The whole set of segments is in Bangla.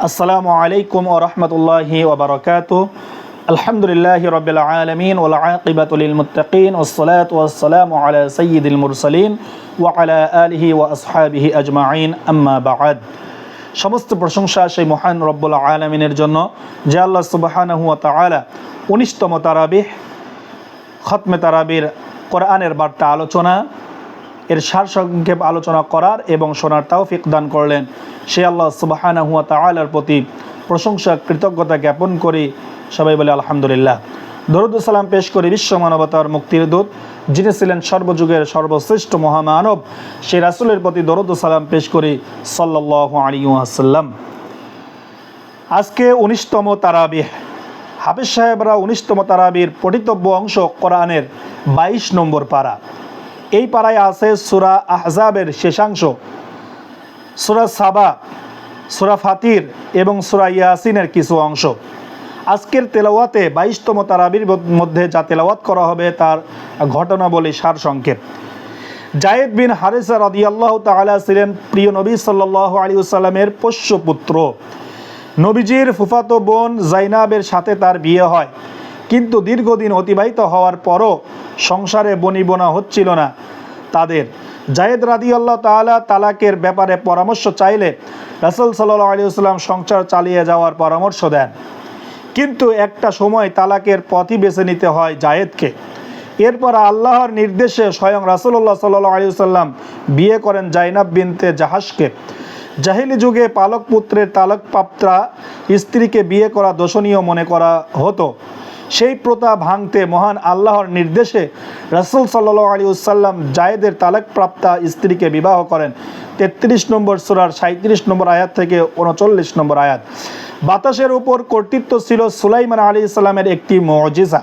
আসসালামু আলাইকুম ওয়া রাহমাতুল্লাহি ওয়া বারাকাতুহু। আলহামদুলিল্লাহি রাব্বিল আলামিন ওয়াল আকিবাতু লিল মুত্তাকিন ওয়াস সালাতু ওয়াস সালামু আলা সাইয়্যিদিল মুরসালিন ওয়া আলা আলিহি ওয়া আসহাবিহি আজমাইন, আম্মা বা'দ। সমস্ত প্রশংসা সেই মহান রব্বুল আলামিনের জন্য, যে আল্লাহ সুবহানাহু ওয়া তাআলা 19তম তারাবিহ খতমে তারাবির কোরআনের বার্তা আলোচনা এর সারসংক্ষেপ আলোচনা করার এবং শোনার তৌফিক দান করলেন। সে আল্লাহ সুবহানাহু ওয়া তাআলার প্রতি প্রশংসা কৃতজ্ঞতা জ্ঞাপন করি। সবাই বলে আলহামদুলিল্লাহ। দরুদ ও সালাম পেশ করি বিশ্ব মানবতার মুক্তির দূত, যিনি ছিলেন সর্বযুগের সর্বশ্রেষ্ঠ মহামানব, সেই রাসূলের প্রতি দরুদ ও সালাম পেশ করি সাল্লাল্লাহু আলাইহি ওয়াসাল্লাম। আজকে 19তম তারাবিহ। হাফেজ সাহেবরা 19তম তারাবির পঠিতব্য অংশ কোরআনের 22 নম্বর পারা। এই পারায় আছে সূরা আহজাবের শেষাংশ, সূরা সাবা, সূরা ফাতির এবং সূরা ইয়াসিনের কিছু অংশ। আজকের তেলাওয়াতে 22তম তারাবির মধ্যে যা তেলাওয়াত করা হবে তার ঘটনা বলি সারসংক্ষেপ। যায়েদ বিন হারিসা রাদিয়াল্লাহু তাআলা ছিলেন প্রিয় নবী সাল্লাল্লাহু আলাইহি ওয়াসাল্লামের পোষ্য পুত্র। নবীজির ফুফাতো বোন জাইনাবের সাথে তার বিয়ে হয়, কিন্তু দীর্ঘদিন অতিবাহিত হওয়ার পরও সংসারে বনিবনা হচ্ছিল না তাদের। যায়েদ রাদিয়াল্লাহু তাআলা তালাকের ব্যাপারে পরামর্শ চাইলে রাসূল সাল্লাল্লাহু আলাইহি ওয়াসাল্লাম সংসার চালিয়ে যাওয়ার পরামর্শ দেন, কিন্তু একটা সময় তালাকের পথই বেছে নিতে হয় জায়েদকে। এরপর আল্লাহর নির্দেশে স্বয়ং রাসূলুল্লাহ সাল্লাল্লাহু আলাইহি ওয়াসাল্লাম বিয়ে করেন জাইনাব বিনতে জাহাশকে। জাহিলি যুগে পালক পুত্রের তালাকপ্রাপ্তা স্ত্রীকে বিয়ে করা দোষণীয় মনে করা হতো। সেই প্রথা ভাঙতে মহান আল্লাহর নির্দেশে রাসূল সাল্লাল্লাহু আলাইহি ওয়াসাল্লাম জায়েদের তালাকপ্রাপ্তা স্ত্রীকে বিবাহ করেন। 33 নম্বর সূরার 37 নম্বর আয়াত থেকে 39 নম্বর আয়াত। বাতাসের উপর কর্তৃত্ব ছিল সুলাইমান আলাইহিস সালামের একটি মুজিজা।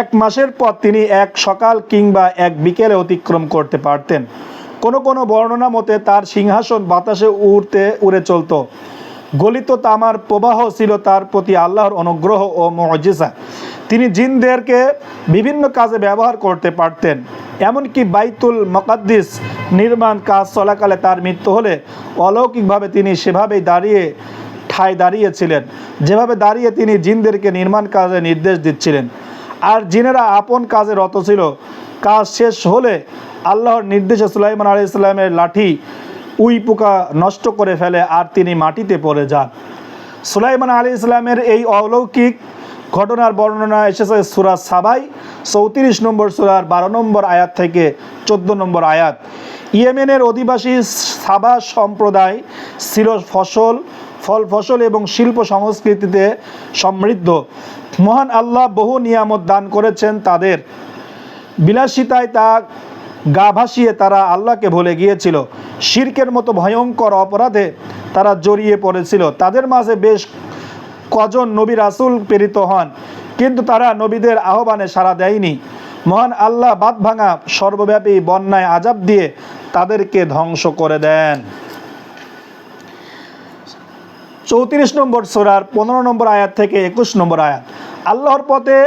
1 মাসের পর তিনি এক সকাল কিংবা এক বিকেলে অতিক্রম করতে পারতেন। কোনো কোনো বর্ণনা মতে তার সিংহাসন বাতাসে উড়ে চলত। গলিত তামার প্রবাহ ছিল তার প্রতি আল্লাহর অনুগ্রহ ও মুজিজা। তিনি জিনদেরকে বিভিন্ন কাজে ব্যবহার করতে পারতেন। এমনকি বাইতুল মুকাদ্দিস নির্মাণ কাজ চলাকালে তার মৃত্যু হলে অলৌকিকভাবে তিনি সেভাবেই দাঁড়িয়েছিলেন, যেভাবে দাঁড়িয়ে তিনি জিনদেরকে নির্মাণ কাজে নির্দেশ দিচ্ছিলেন। আর জিনেরা আপন কাজে রত ছিল। কাজ শেষ হলে আল্লাহর নির্দেশে সুলাইমান আলাইহিস সালামের লাঠি উই পোকা নষ্ট করে ফেলে আর তিনি মাটিতে পড়ে যান। সুলাইমান আলাইহিস সালামের এই অলৌকিক ঘটনার বর্ণনা এসেছে সূরা সাবাই 34 নম্বর সূরার 12 নম্বর আয়াত থেকে 14 নম্বর আয়াত। ইয়েমেনের অধিবাসী সাবা সম্প্রদায় ছিল ফল ফসল এবং শিল্প সংস্কৃতিতে সমৃদ্ধ। মহান আল্লাহ বহু নিয়ামত দান করেছেন তাদের। বিলাসিতায় তা গা ভাসিয়ে তারা আল্লাহকে ভুলে গিয়েছিল। শিরকের মতো ভয়ঙ্কর অপরাধে তারা জড়িয়ে পড়েছিল। তাদের মাঝে বেশ কজন নবী রাসূল প্রেরিত হন, কিন্তু তারা নবীদের আহ্বানে সাড়া দেয়নি। মহান আল্লাহ বাঁধ ভাঙা সর্বব্যাপী বন্যায় আযাব দিয়ে তাদেরকে ধ্বংস করে দেন। 34 নম্বর সূরার 15 নম্বর আয়াত থেকে 21 নম্বর আয়াত। আল্লাহর পথে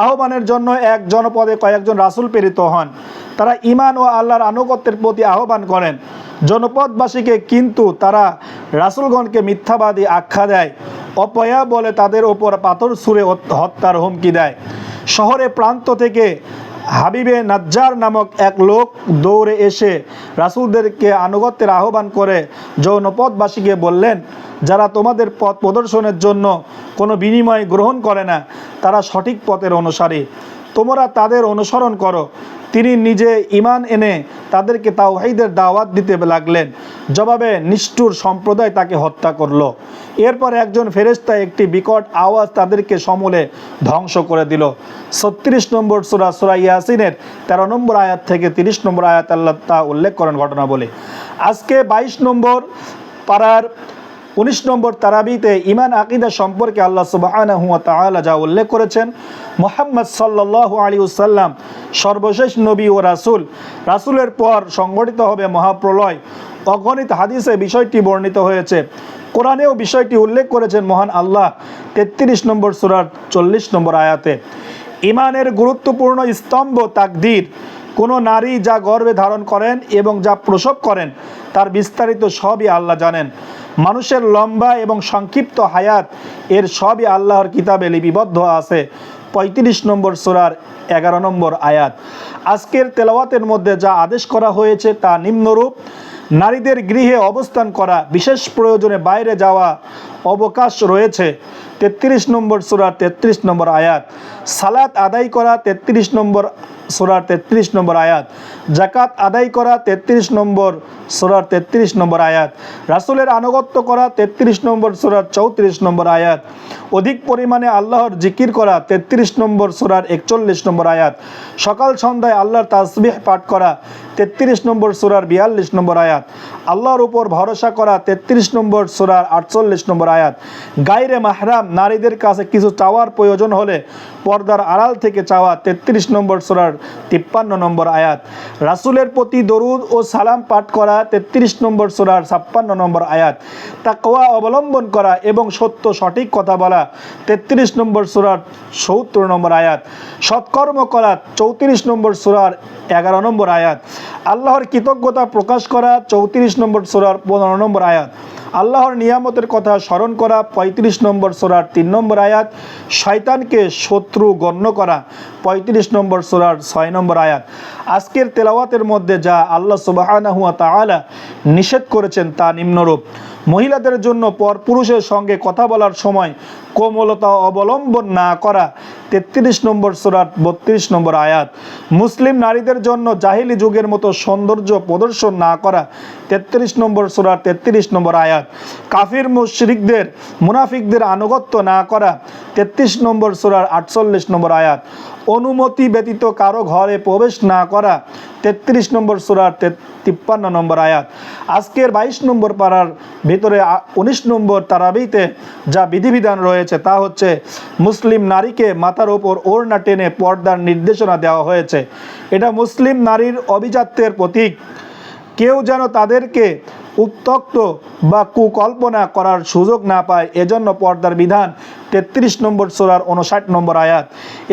আহ্বানের জন্য এক জনপদে কয়েকজন রাসূল প্রেরিত হন। তারা ঈমান ও আল্লাহর আনুগত্যের প্রতি আহ্বান করেন জনপদবাসীকে, কিন্তু তারা রাসূলগণকে মিথ্যাবাদী আখ্যা দেয়। অপয়া বলে তাদের ওপর পাথর ছুঁড়ে হত্যার হুমকি দেয়। শহরে প্রান্ত থেকে হাবিবে নাজ্জার নামক এক লোক দৌড়ে এসে রাসূলদেরকে আনুগত্যের আহ্বান করে জনপদবাসীকে বললেন, যারা তোমাদের পথ প্রদর্শনের জন্য কোনো বিনিময় গ্রহণ করে না, তারা সঠিক পথের অনুসারী, তোমরা তাদের অনুসরণ করো। তিনি নিজে ঈমান এনে তাদেরকে তাওহীদের দাওয়াত দিতে লাগলেন। জবাবে নিষ্ঠুর সম্প্রদায় তাকে হত্যা করল। এরপর একজন ফেরেশতা একটি বিকট আওয়াজ তাদেরকে সমূলে ধ্বংস করে দিল। 36 নম্বর সূরা ইয়াসিনের 13 নম্বর আয়াত থেকে 30 নম্বর আয়াত আল্লাহ তা উল্লেখ করেন ঘটনা বলে। আজকে 22 নম্বর পারার 19 নম্বর তারাবিতে ঈমান আকীদা সম্পর্কে আল্লাহ সুবহানাহু ওয়া তাআলা যা উল্লেখ করেছেন, মুহাম্মদ সাল্লাল্লাহু আলাইহি ওয়াসাল্লাম সর্বশেষ নবী ও রাসূল। রাসূলের পর সংঘটিত হবে মহাপ্রলয়। অগণিত হাদিসে বিষয়টি বর্ণিত হয়েছে। কোরআনেও বিষয়টি উল্লেখ করেছেন মহান আল্লাহ 33 নম্বর সূরার 40 নম্বর আয়াতে। ঈমানের গুরুত্বপূর্ণ স্তম্ভ তাকদীর। কোনো নারী যা গর্ভে ধারণ করেন এবং যা প্রসব করেন তার বিস্তারিত সবই আল্লাহ জানেন। মানুষের লম্বা এবং সংক্ষিপ্ত হায়াত এর সবই আল্লাহর কিতাবে লিপিবদ্ধ আছে। 35 নম্বর সূরার 11 নম্বর আয়াত। আজকের তেলাওয়াতের মধ্যে যা আদেশ করা হয়েছে তা নিম্নরূপ: নারীদের গৃহে অবস্থান করা, বিশেষ প্রয়োজনে বাইরে যাওয়া অবকাশ রয়েছে। 33 নম্বর সূরার 33 নম্বর আয়াত। সালাত আদায় করা 33 নম্বর সূরার 33 নম্বর আয়াত। যাকাত আদায় করা 33 নম্বর সূরার 33 নম্বর আয়াত। রাসূলের আনুগত্য করা 33 নম্বর সূরার 34 নম্বর আয়াত। অধিক পরিমাণে আল্লাহর জিকির করা 33 নম্বর সূরার 41 নম্বর আয়াত। সকাল সন্ধ্যায় আল্লাহর তাসবিহ পাঠ করা 33 নম্বর সূরার 42 নম্বর আয়াত। আল্লাহর উপর ভরসা করা 33 নম্বর সূরার 48 নম্বর আয়াত। গায়রে মাহরাম নারীদের কাছে কিছু চাওয়ার প্রয়োজন হলে পর্দার আড়াল থেকে চাওয়া 33 নম্বর সূরার 53 নম্বর আয়াত। রাসূলের প্রতি দরুদ ও সালাম পাঠ করা 33 নম্বর সূরার 56 নম্বর আয়াত। তাকওয়া অবলম্বন করা এবং সত্য সঠিক কথা বলা 33 নম্বর সূরার 70 নম্বর আয়াত। সৎকর্ম করা 34 নম্বর সূরার 11 নম্বর আয়াত। আল্লাহর কৃতজ্ঞতা প্রকাশ করা 34 নম্বর সূরার 15 নম্বর আয়াত। আল্লাহর নিয়ামতের কথা স্মরণ করা 35 নম্বর সূরার 3 নম্বর আয়াত। শয়তানকে শত্রু গণ্য করা 35 নম্বর সূরার 6 নম্বর আয়াত। আজকের তেলাওয়াতের মধ্যে যা আল্লাহ সুবহানাহু ওয়া তাআলা নিষেধ করেছেন তা নিম্নরূপ: মহিলাদের জন্য পরপুরুষের সঙ্গে কথা বলার সময় কোমলতা অবলম্বন না করা 33 নম্বর সূরার 32 নম্বর আয়াত। মুসলিম নারীদের জন্য জাহিলি যুগের মতো সৌন্দর্য প্রদর্শন না করা 33 নম্বর সূরার 33 নম্বর আয়াত। কাফির মুশরিকদের মুনাফিকদের আনুগত্য না করা 33 নম্বর সূরার 48 নম্বর আয়াত। অনুমতি ব্যতীত কারো ঘরে প্রবেশ না করা 33 নম্বর সূরার 53 নম্বর আয়াত। আজকের 22 নম্বর পারার ভিতরে 19 নম্বর তারাবিতে যা বিধিবিধান রয়েছে তা হচ্ছে: মুসলিম নারীকে মাথার ওপর ওড়না টেনে পর্দার নির্দেশনা দেওয়া হয়েছে। এটা মুসলিম নারীর অভিজাত্যের প্রতীক। কেউ যেন তাদেরকে উত্ত্যক্ত বা কুকল্পনা করার সুযোগ না পায়, এজন্য পর্দার বিধান 33 নম্বর সূরার 59 নম্বর আয়াত।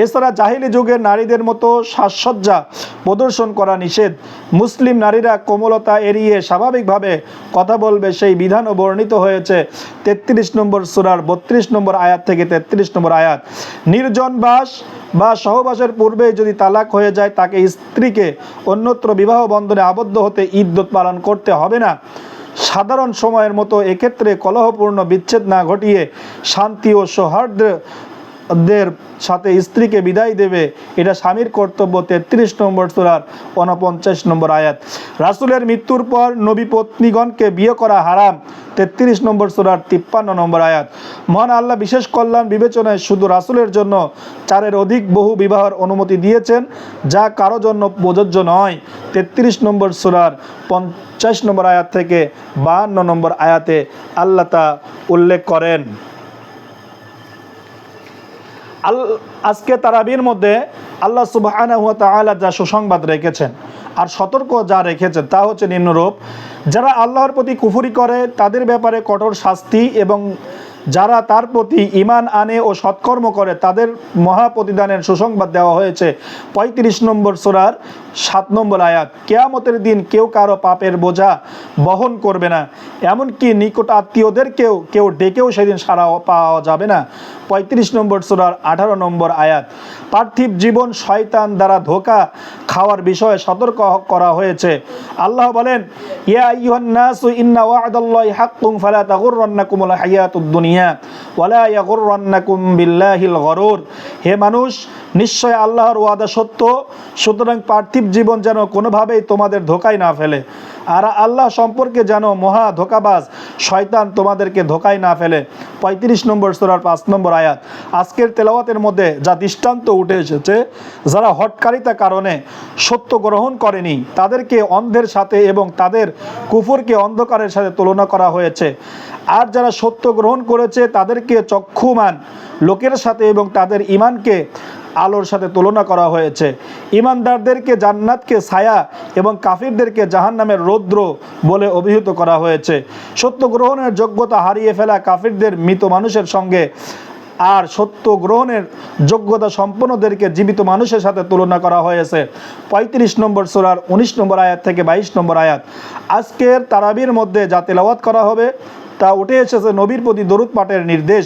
এছাড়া জাহিলি যুগের নারীদের মতো সাজসজ্জা প্রদর্শন করা নিষেধ। মুসলিম নারীরা কোমলতা এড়িয়ে স্বাভাবিকভাবে কথা বলবে সেই বিধানও বর্ণিত হয়েছে 33 নম্বর সূরার 32 নম্বর আয়াত থেকে 33 নম্বর আয়াত। নির্জন বাস বা সহবাসের পূর্বে যদি তালাক হয়ে যায় তাকে স্ত্রীকে অন্যত্র বিবাহ বন্ধনে আবদ্ধ হতে ইদ্যত পালন করতে হবে না। সাধারণ সময়ের মতো এক্ষেত্রে কলহপূর্ণ বিচ্ছেদ না ঘটিয়ে শান্তি ও সৌহার্দ্যের সাথে স্ত্রীকে বিদায় দেবে, এটা স্বামীর কর্তব্য। 33 নম্বর সূরার 49 নম্বর আয়াত। রাসূলের মৃত্যুর পর নবী পত্নীগণকে বিয়ে করা হারাম 33 নম্বর সূরার 53 নম্বর আয়াত। মহান আল্লাহ বিশেষ কল্যাণ বিবেচনায় শুধু রাসূলের জন্য 4-এর অধিক বহু বিবাহের অনুমতি দিয়েছেন, যা কারো জন্য প্রযোজ্য নয়। 33 নম্বর সূরার 50 নম্বর আয়াত থেকে 52 নম্বর আয়াতে আল্লাহ তা উল্লেখ করেন। আজকে তারাবির মধ্যে আল্লাহ সুবহানাহু ওয়া তাআলা যা সুসংবাদ রেখেছেন আর সতর্ক যা রেখেছেন তা হচ্ছে নিম্নরূপ: যারা আল্লাহর প্রতি কুফরি করে তাদের ব্যাপারে কঠোর শাস্তি, এবং যারা তার প্রতি ঈমান আনে ও সৎকর্ম করে তাদের মহা প্রতিদানের সুসংবাদ দেওয়া হয়েছে 35 নম্বর সূরার 7 নম্বর আয়াত। কিয়ামতের দিন কেউ কারো পাপের বোঝা বহন করবে না, এমনকি নিকট আত্মীয়দেরকেও কেউ ডেকেও সেদিন সাড়া পাওয়া যাবে না 35 নম্বর সূরার 18 নম্বর আয়াত। পার্থিব জীবন শয়তান দ্বারা ধোঁকা খাওয়ার বিষয়ে সতর্ক করা হয়েছে। আল্লাহ বলেন: ইয়া আইয়ুহান নাসু ইন্না ওয়া'দাল্লাহি হাক্কুন ফালা তাগুররান্নাকুমুল হায়াতুদ দুনিয়া ওয়ালা ইয়াগুররান্নাকুম বিল্লাহিল গরুর। হে মানুষ, নিশ্চয় আল্লাহর ওয়াদা সত্য, সুতরাং পার্থিব জীবন যেন কোনোভাবেই তোমাদের ধোঁকায় না ফেলে। আর আল্লাহ সম্পর্কে যেন মহা ধোঁকাবাজ শয়তান তোমাদেরকে ধোঁকায় না ফেলে 35 নম্বর সূরার 5 নম্বর আয়াত। আজকের তেলাওয়াতের মধ্যে যা দৃষ্টান্ত উঠে এসেছে, যারা হটকারিতা কারণে সত্য গ্রহণ করেনি তাদেরকে অন্ধের সাথে এবং তাদের কুফরকে অন্ধকারের সাথে তুলনা করা হয়েছে। আর যারা সত্য গ্রহণ করেছে তাদেরকে চক্ষুমান লোকের সাথে এবং তাদের ঈমানকে আলোর সাথে তুলনা করা হয়েছে। ঈমানদারদেরকে জান্নাতকে ছায়া এবং কাফিরদেরকে জাহান্নামের রৌদ্র বলে অভিহিত করা হয়েছে। সত্য গ্রহণের যোগ্যতা হারিয়ে ফেলা কাফিরদের মৃত মানুষের সঙ্গে আর সত্য গ্রহণের যোগ্যতা সম্পন্নদেরকে জীবিত মানুষের সাথে তুলনা করা হয়েছে 35 নম্বর সূরার 19 নম্বর আয়াত থেকে 22 নম্বর আয়াত। আজকের তারাবির মধ্যে যা তেলাওয়াত করা হবে তা উঠে এসেছে নবীর প্রতি দরুদ পাঠের নির্দেশ।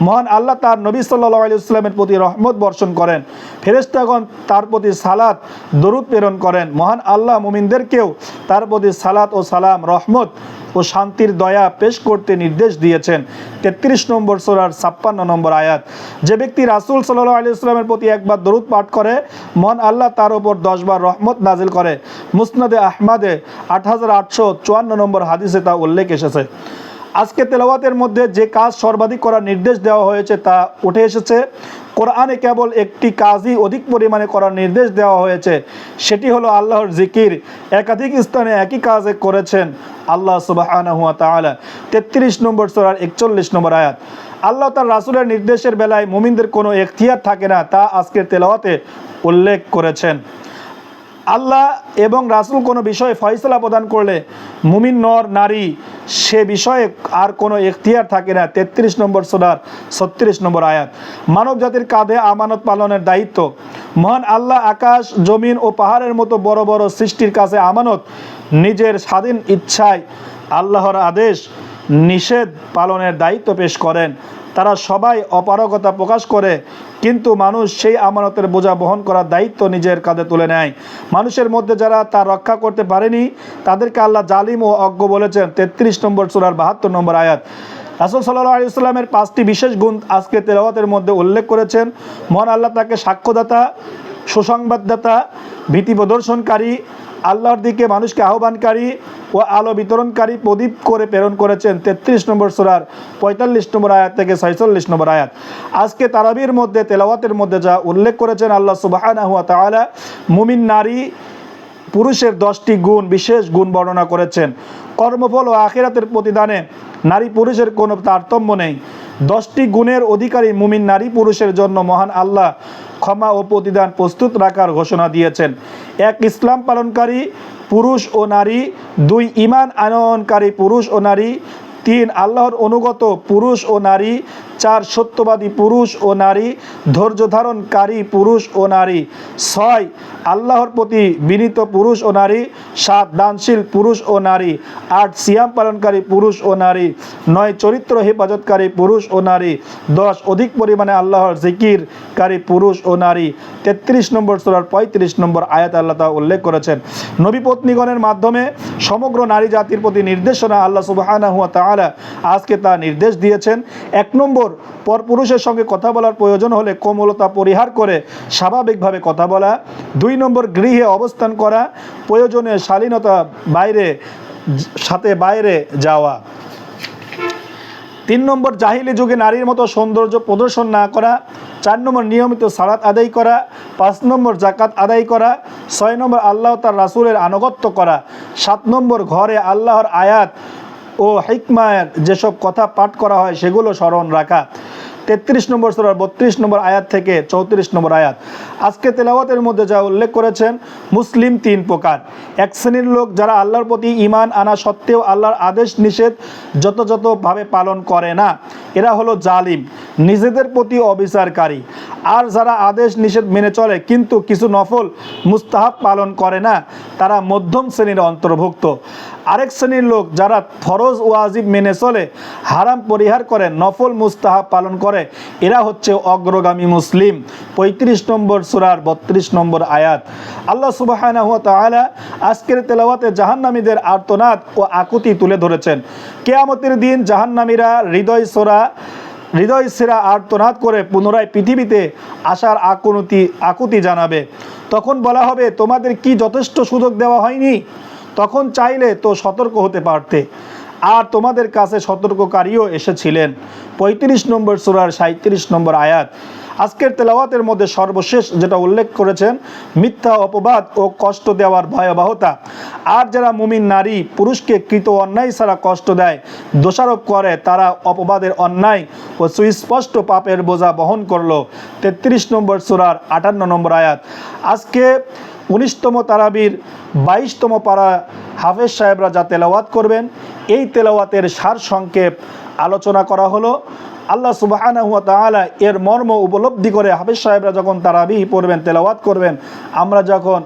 মহান আল্লাহ তার নবী সাল্লাল্লাহু আলাইহি ওয়াসাল্লামের প্রতি রহমত বর্ষণ করেন, ফেরেশতাগণ তার প্রতি সালাত দরুদ প্রেরণ করেন। মহান আল্লাহ মুমিনদেরকেও তার প্রতি সালাত ও সালাম, রহমত ও শান্তির দয়া পেশ করতে নির্দেশ দিয়েছেন। 33 নম্বর সূরার 56 নম্বর আয়াত। যে ব্যক্তি রাসূল সাল্লাল্লাহু আলাইহি ওয়াসাল্লামের প্রতি একবার দরুদ পাঠ করে, মহান আল্লাহ তার উপর 10 বার রহমত নাজিল করে। মুসনাদে আহমদে 8854 নম্বর হাদিসে তা উল্লেখ এসেছে। আজকে তেলাওয়াতের মধ্যে যে কাজ সর্বাধিক করার নির্দেশ দেওয়া হয়েছে তা উঠে এসেছে। কোরআনে কেবল একটি কাজই অধিক পরিমাণে করার নির্দেশ দেওয়া হয়েছে, সেটি হলো আল্লাহর জিকির। একাধিক স্থানে একই কাজে করেছেন আল্লাহ সুবহানাহু ওয়া তাআলা। 33 নম্বর সূরার 41 নম্বর আয়াত। আল্লাহ তার রাসূলের নির্দেশের বেলায় মুমিনদের কোনো এখতিয়ার থাকে না, তা আজকের তেলাওয়াতে উল্লেখ করেছেন। আল্লাহ এবং রাসূল কোনো বিষয়ে ফয়সালা প্রদান করলে মুমিন নর নারী সে বিষয়ে আর কোনো এখতিয়ার থাকে না। 33 নম্বর সূরার 36 নম্বর আয়াত। মানব জাতির কাঁধে আমানত পালনের দায়িত্ব। মহান আল্লাহ আকাশ, জমিন ও পাহাড়ের মতো বড় বড় সৃষ্টির কাছে আমানত নিজের স্বাধীন ইচ্ছায় আল্লাহর আদেশ নিষেধ পালনের দায়িত্ব পেশ করেন। তারা সবাই অপারগতা প্রকাশ করে, কিন্তু মানুষ সেই আমানতের বোঝা বহন করার দায়িত্ব নিজের কাঁধে তুলে নেয়। মানুষের মধ্যে যারা তা রক্ষা করতে পারেনি তাদেরকে আল্লাহ জালিম ও অজ্ঞ বলেছেন। 33 নম্বর সূরার 72 নম্বর আয়াত। রাসূল সাল্লাল্লাহু আলাইহি ওয়াসাল্লামের 5টি বিশেষ গুণ আজকে তেলাওয়াতের মধ্যে উল্লেখ করেছেন। মহান আল্লাহ তাকে সাক্ষ্যদাতা, সুসংবাদদাতা, ভীতি প্রদর্শনকারী, আল্লাহর দিকে মানুষকে আহ্বানকারী ও আলো বিতরণকারী প্রদীপ করে প্রেরণ করেছেন। 33 নম্বর সূরার 45 নম্বর আয়াত থেকে 46 নম্বর আয়াত। আজকে তারাবির মধ্যে তেলাওয়াতের মধ্যে যা উল্লেখ করেছেন আল্লাহ সুবহানাহু ওয়া তাআলা, মুমিন নারী পুরুষের 10টি গুণ, বিশেষ গুণ বর্ণনা করেছেন। কর্মফল ও আখিরাতের প্রতিদানে নারী পুরুষের কোনো তারতম্য নেই। 10টি গুণের অধিকারী মুমিন নারী পুরুষের জন্য মহান আল্লাহ ক্ষমা ও প্রতিদান প্রস্তুত রাখার ঘোষণা দিয়েছেন। 1 ইসলাম পালনকারী পুরুষ ও নারী, 2 ঈমান আনয়নকারী পুরুষ ও নারী, 3 আল্লাহর অনুগত পুরুষ ও নারী, 4 সত্যবাদী পুরুষ ও নারী, ধৈর্য ধারণকারী পুরুষ ও নারী, 6 আল্লাহর প্রতি বিনীত পুরুষ ও নারী, 7 দানশীল পুরুষ ও নারী, 8 সিয়াম পালনকারী পুরুষ ও নারী, 9 চরিত্র হেফাজতকারী পুরুষ ও নারী, 10 অধিক পরিমাণে আল্লাহর জিকিরকারী পুরুষ ও নারী। 33 নম্বর সূরার 35 নম্বর আয়াত আল্লাহ তা উল্লেখ করেছেন। নবী পত্নীগণের মাধ্যমে সমগ্র নারী জাতির প্রতি নির্দেশনা আল্লাহ সুবহানাহু ওয়া তাআলা আজকে তা নির্দেশ দিয়েছেন। 1 নম্বর, পরপুরুষের সঙ্গে কথা বলার প্রয়োজন হলে কোমলতা পরিহার করে স্বাভাবিকভাবে কথা বলা। 2 নম্বর, গৃহে অবস্থান করা, প্রয়োজনে শালীনতা বাইরে যাওয়া। 3 নম্বর, জাহিলি যুগে নারীর মতো সৌন্দর্য প্রদর্শন না করা। 4 নম্বর, নিয়মিত সালাত আদায় করা। 5 নম্বর, যাকাত আদায় করা। 6 নম্বর, আল্লাহ তার রাসূলের আনুগত্য করা। 7 নম্বর, ঘরে আল্লাহর আয়াত ও হিকমায়ের যেসব কথা পাঠ করা হয় সেগুলো স্মরণ রাখা। 33 নম্বর সূরার 32 নম্বর আয়াত থেকে 34 নম্বর আয়াত। আজকে তেলাওয়াতের মধ্যে যা উল্লেখ করেছেন, মুসলিম 3 প্রকার। 1 শ্রেণীর লোক যারা আল্লাহর প্রতি ঈমান আনা সত্ত্বেও আল্লাহর আদেশ নিষেধ যথাযথভাবে পালন করে না, এরা হলো জালিম, নিজেদের প্রতি অবিচারকারী। আর যারা আদেশ নিষেধ মেনে চলে কিন্তু কিছু নফল মুস্তাহাব পালন করে না, তারা মধ্যম শ্রেণীর অন্তর্ভুক্ত। আরেক শ্রেণীর লোক যারা ফরজ ওয়াজিব মেনে চলে, হারাম পরিহার করে, নফল মুস্তাহাব পালন করে, এরা হচ্ছে অগ্রগামী মুসলিম। 35 নম্বর সূরার 32 নম্বর আয়াত। আল্লাহ সুবহানাহু ওয়া তাআলা আজকের তেলাওয়াতে জাহান্নামীদের আর্তনাদ ও আকুতি তুলে ধরেছেন। কিয়ামতের দিন জাহান্নামীরা হৃদয় সেরা আর্তনাদ করে পুনরায় পৃথিবীতে আসার আকুতি জানাবে। তখন বলা হবে, তোমাদের কি যথেষ্ট সুযোগ দেওয়া হয়নি? তখন চাইলে তো সতর্ক হতে পারতে, আর তোমাদের কাছে সতর্ককারীও এসেছিলেন। 35 নম্বর সূরার 37 নম্বর আয়াত। আজকের তেলাওয়াতের মধ্যে সর্বশেষ যেটা উল্লেখ করেছেন, মিথ্যা অপবাদ ও কষ্ট দেওয়ার ভয়াবহতা। আর যারা মুমিন নারী পুরুষকে কৃত অন্যায় ছাড়া কষ্ট দেয়, দোষারোপ করে, তারা অপবাদের অন্যায় ও সুস্পষ্ট পাপের বোঝা বহন করলো। 33 নম্বর সূরার 58 নম্বর আয়াত। আজকে 19তম তারাবির 22তম পারা হাফেজ সাহেবরা যা তেলাওয়াত করবেন, এই তেলাওয়াতের সার সংক্ষেপ আলোচনা করা হলো। আল্লাহ সুবহানাহু ওয়া তাআলা এর মর্ম উপলব্ধি করে হাফেজ সাহেবরা যখন তারাবিহ পড়বেন, তেলাওয়াত করবেন, আমরা যখন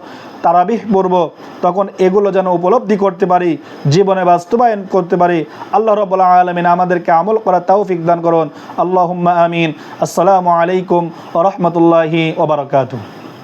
তারাবিহ পড়ব, তখন এগুলো যেন উপলব্ধি করতে পারি, জীবনে বাস্তবায়ন করতে পারি। আল্লাহ রাব্বুল আলামিন আমাদেরকে আমল করার তৌফিক দান করুন। আল্লাহুম্মা আমিন। আসসালামু আলাইকুম ওয়া রাহমাতুল্লাহি ওয়া বারাকাতুহু।